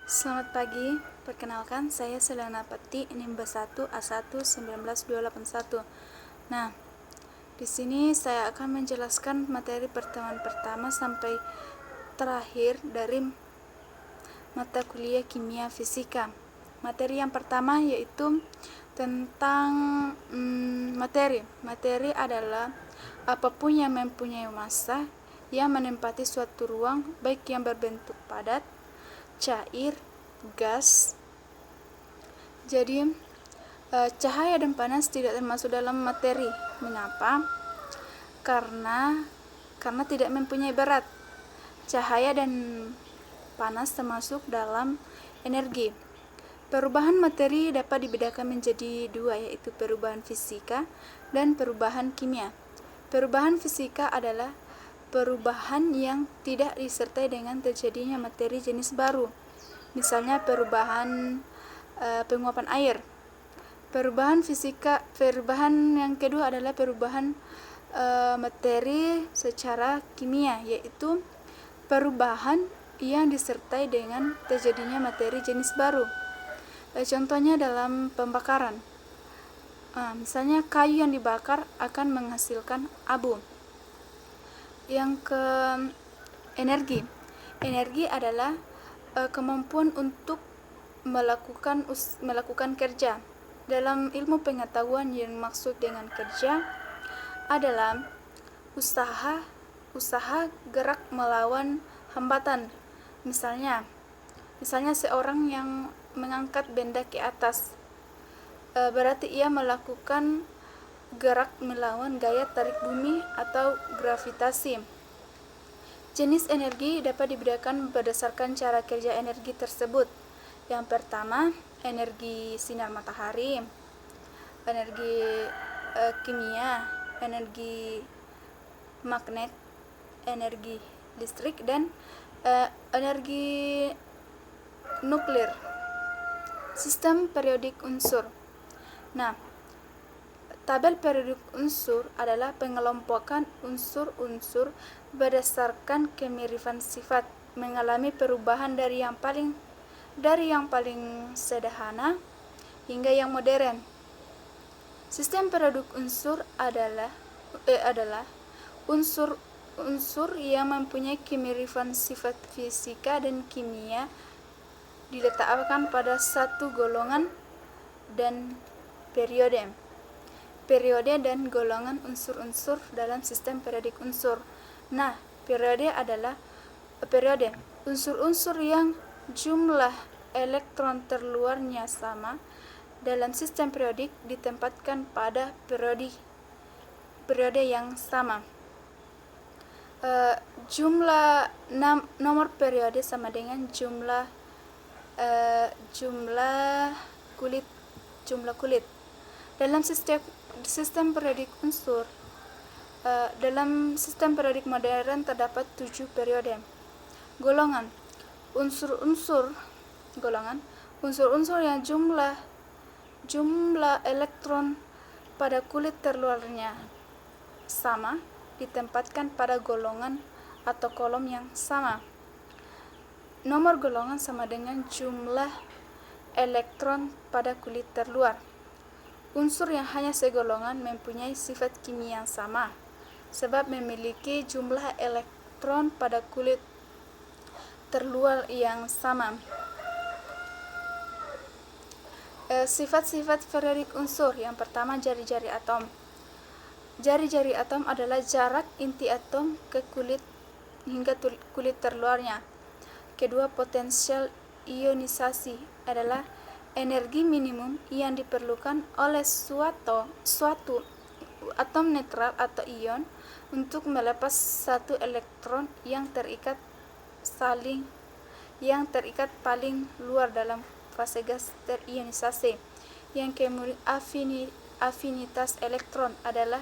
Selamat pagi, perkenalkan saya Selena Pati, NIM 1A11921. Nah, di sini saya akan menjelaskan materi pertemuan pertama sampai terakhir dari mata kuliah kimia fisika. Materi yang pertama yaitu tentang materi. Materi adalah apapun yang mempunyai massa yang menempati suatu ruang, baik yang berbentuk padat, cair, gas. Jadi cahaya dan panas tidak termasuk dalam materi. Mengapa? Karena tidak mempunyai berat. Cahaya dan panas termasuk dalam energi. Perubahan materi dapat dibedakan menjadi dua, yaitu perubahan fisika dan perubahan kimia. Perubahan fisika adalah perubahan yang tidak disertai dengan terjadinya materi jenis baru. Misalnya perubahan penguapan air. Perubahan yang kedua adalah perubahan materi secara kimia, yaitu perubahan yang disertai dengan terjadinya materi jenis baru. Contohnya dalam pembakaran. Misalnya kayu yang dibakar akan menghasilkan abu. Yang ke energi. Energi adalah kemampuan untuk melakukan kerja. Dalam ilmu pengetahuan, yang maksud dengan kerja adalah usaha gerak melawan hambatan. Misalnya seorang yang mengangkat benda ke atas, berarti ia melakukan gerak melawan gaya tarik bumi atau gravitasi. Jenis energi dapat dibedakan berdasarkan cara kerja energi tersebut. Yang pertama, energi sinar matahari, energi kimia, energi magnet, energi listrik, dan energi nuklir. Sistem periodik unsur. Nah, tabel periodik unsur adalah pengelompokan unsur-unsur berdasarkan kemiripan sifat, mengalami perubahan dari yang paling sederhana hingga yang modern. Sistem periodik unsur adalah unsur yang mempunyai kemiripan sifat fisika dan kimia diletakkan pada satu golongan dan periode dan golongan unsur-unsur dalam sistem periodik unsur. Nah, periode unsur-unsur yang jumlah elektron terluarnya sama dalam sistem periodik ditempatkan pada periode yang sama. Jumlah nomor periode sama dengan jumlah kulit. Dalam sistem periodik unsur, dalam sistem periodik modern terdapat 7 periode. Golongan unsur-unsur yang jumlah elektron pada kulit terluarnya sama ditempatkan pada golongan atau kolom yang sama. Nomor golongan sama dengan jumlah elektron pada kulit terluar. Unsur yang hanya segolongan mempunyai sifat kimia yang sama, sebab memiliki jumlah elektron pada kulit terluar yang sama. Sifat-sifat periodik unsur. Yang pertama, jari-jari atom. Jari-jari atom adalah jarak inti atom ke kulit hingga kulit terluarnya. Kedua, potensial ionisasi adalah energi minimum yang diperlukan oleh suatu atom netral atau ion untuk melepas satu elektron yang terikat paling luar dalam fase gas terionisasi. Yang kemudian, afinitas elektron adalah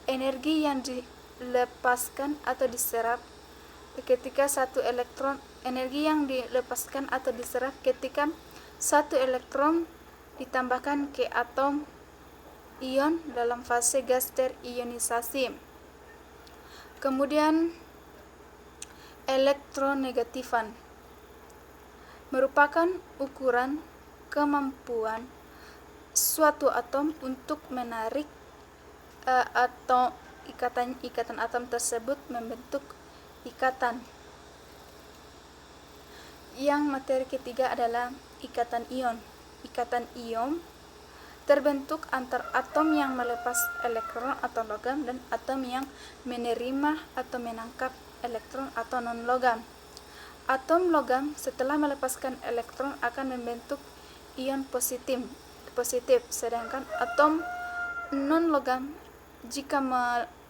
energi yang dilepaskan atau diserap ketika satu elektron ditambahkan ke atom ion dalam fase gas terionisasi. Kemudian, elektronegatifan. merupakan ukuran kemampuan suatu atom untuk menarik atau ikatan atom tersebut membentuk ikatan. Yang materi ketiga adalah ikatan ion. Ikatan ion terbentuk antar atom yang melepas elektron atau logam dan atom yang menerima atau menangkap elektron atau non-logam. Atom logam setelah melepaskan elektron akan membentuk ion positif, sedangkan atom non-logam jika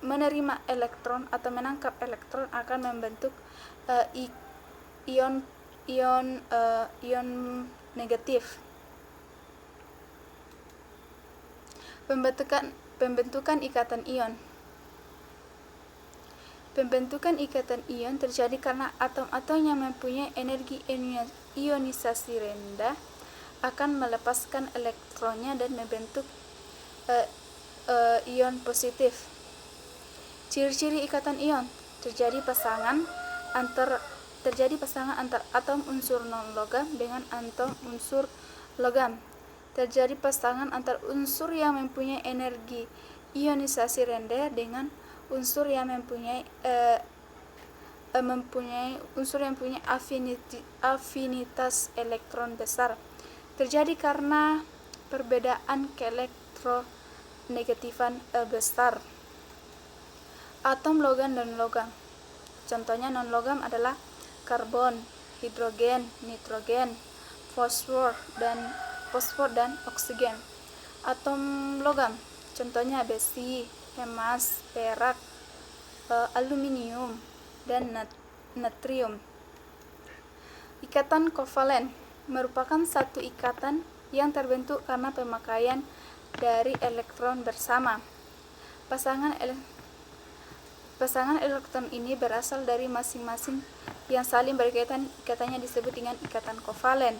menerima elektron atau menangkap elektron akan membentuk ion negatif. Pembentukan ikatan ion. Pembentukan ikatan ion terjadi karena atom-atom yang mempunyai energi ionisasi rendah akan melepaskan elektronnya dan membentuk ion positif. Ciri-ciri ikatan ion: terjadi pasangan antar atom unsur non-logam dengan atom unsur logam. Terjadi pasangan antar unsur yang mempunyai energi ionisasi rendah dengan unsur yang mempunyai afinitas elektron besar. Terjadi karena perbedaan keelektronegatifan besar. Atom logam dan logam. Contohnya non-logam adalah karbon, hidrogen, nitrogen, fosfor dan oksigen. Atom logam, contohnya besi, emas, perak, aluminium, dan natrium. Ikatan kovalen merupakan satu ikatan yang terbentuk karena pemakaian dari elektron bersama. Pasangan elektron ini berasal dari masing-masing yang saling berkaitan. Ikatannya disebut dengan ikatan kovalen.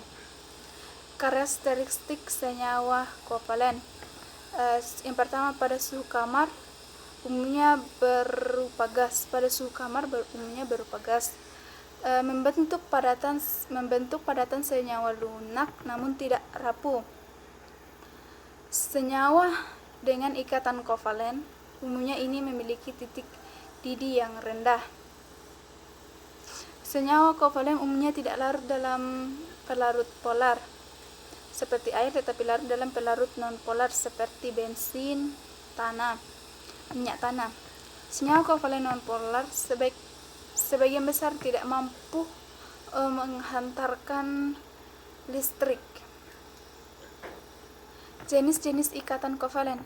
Karakteristik senyawa kovalen. Yang pertama, pada suhu kamar umumnya berupa gas. Membentuk padatan senyawa lunak namun tidak rapuh. Senyawa dengan ikatan kovalen umumnya ini memiliki titik didih yang rendah. Senyawa kovalen umumnya tidak larut dalam pelarut polar seperti air, tetapi larut dalam pelarut non-polar seperti bensin, minyak tanah. Senyawa kovalen non-polar sebagian besar tidak mampu menghantarkan listrik. Jenis-jenis ikatan kovalen.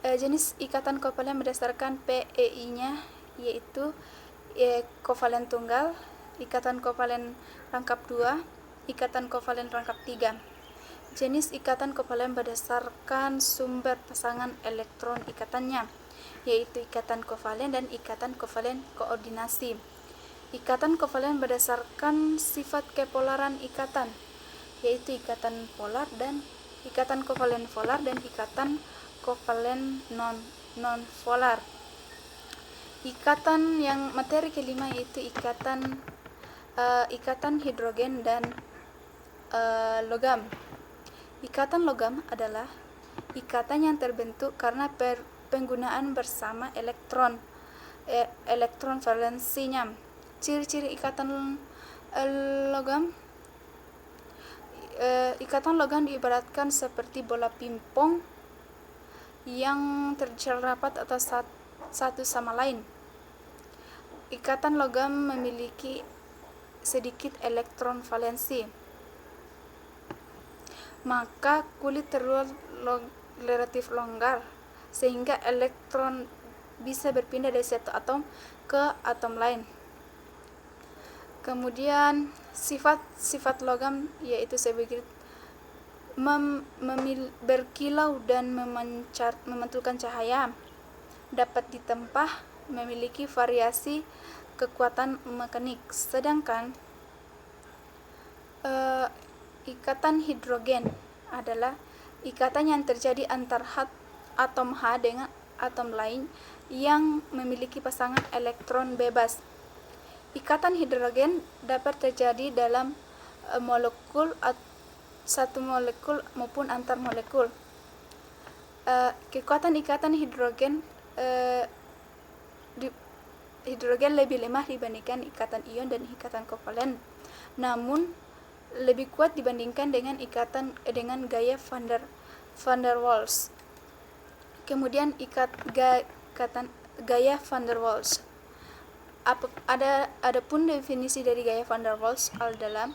Jenis ikatan kovalen berdasarkan PeI-nya yaitu kovalen tunggal, ikatan kovalen rangkap 2, ikatan kovalen rangkap 3. Jenis ikatan kovalen berdasarkan sumber pasangan elektron ikatannya, yaitu ikatan kovalen dan ikatan kovalen koordinasi. Ikatan kovalen berdasarkan sifat kepolaran ikatan, yaitu ikatan polar dan ikatan kovalen polar dan ikatan kovalen non-polar. Ikatan yang materi kelima yaitu ikatan hidrogen dan logam. Ikatan logam adalah ikatan yang terbentuk karena penggunaan bersama elektron valensinya. Ciri-ciri ikatan logam. Ikatan logam diibaratkan seperti bola pingpong yang terjal rapat atas satu sama lain. Ikatan logam memiliki sedikit elektron valensi, maka kulit terluar relatif longgar sehingga elektron bisa berpindah dari satu atom ke atom lain. Kemudian sifat logam yaitu sebagai berkilau dan memantulkan cahaya, dapat ditempah, memiliki variasi kekuatan mekanik. Sedangkan ikatan hidrogen adalah ikatan yang terjadi antar atom H dengan atom lain yang memiliki pasangan elektron bebas. Ikatan hidrogen dapat terjadi dalam satu molekul maupun antar molekul. Kekuatan ikatan hidrogen hidrogen lebih lemah dibandingkan ikatan ion dan ikatan kovalen, namun lebih kuat dibandingkan dengan gaya van der Waals. Kemudian gaya van der Waals. Adapun definisi dari gaya van der Waals adalah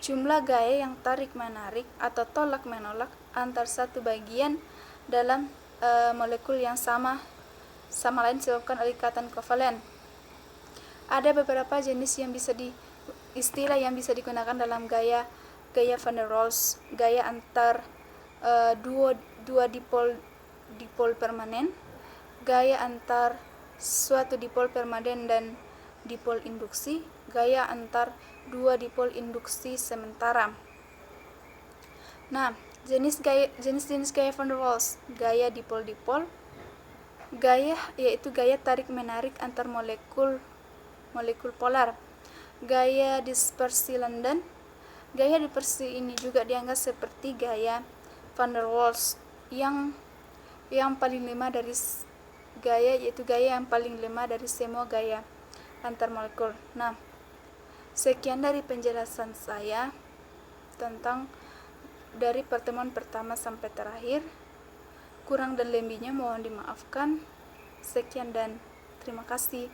jumlah gaya yang tarik-menarik atau tolak-menolak antar satu bagian dalam molekul yang sama lain disebabkan oleh ikatan kovalen. Ada beberapa jenis istilah yang bisa digunakan dalam gaya van der Waals: gaya antar dua dipol permanen, gaya antar suatu dipol permanen dan dipol induksi, gaya antar dua dipol induksi sementara. Nah, jenis gaya van der Waals: gaya dipol-dipol, yaitu gaya tarik-menarik antar molekul polar, gaya dispersi London. Gaya dispersi ini juga dianggap seperti gaya van der Waals yang paling lemah dari gaya yang paling lemah dari semua gaya antar molekul. Nah, sekian dari penjelasan saya tentang dari pertemuan pertama sampai terakhir. Kurang dan lebihnya mohon dimaafkan. Sekian dan terima kasih.